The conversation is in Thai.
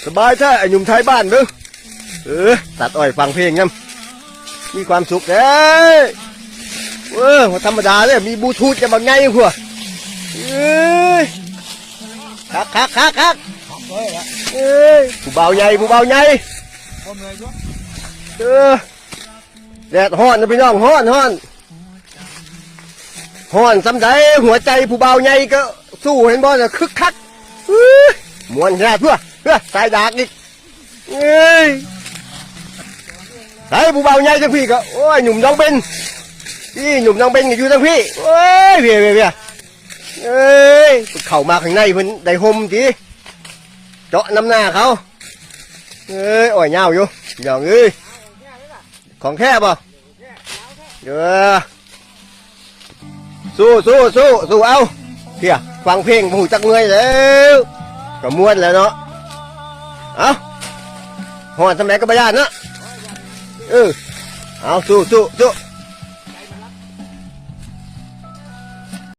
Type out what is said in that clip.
สบายแท้ไอ้หนุ่มไทยบ้านเด้อตัดอ้อยฟังเพลงงั้นมีความสุขเด้ธรรมดาเลยมีบลูทูธจะมาไงพวกคักผู้เบาใหญ่แดดฮ้อนนะพี่น้องฮ้อนซ้ำใจหัวใจผู้เบาใหญ่ก็สู้เห็นบ่เนี่ยคึกคักมวนแค่เพื่อสายดากอีกใส่ผู้เบาใหญ่ทั้งพี่ก็โอ้ยหนุ่มน้องเบนพี่หนุ่มน้องเบนก็อยู่ทั้งพี่โอ้ยเพียเข้ามาข้างในเพิ่นได้ห่มจีเจาะน้ำหน้าเขาอ้อยเงาอยู่พี่น้องของแค่บ่สู้เอาเพียฟังเพลงหูจักเงยแล้วก็ม้วนแล้วเนาะเอาหอนทำไมก็ไม่ยากเนาะเอาสู้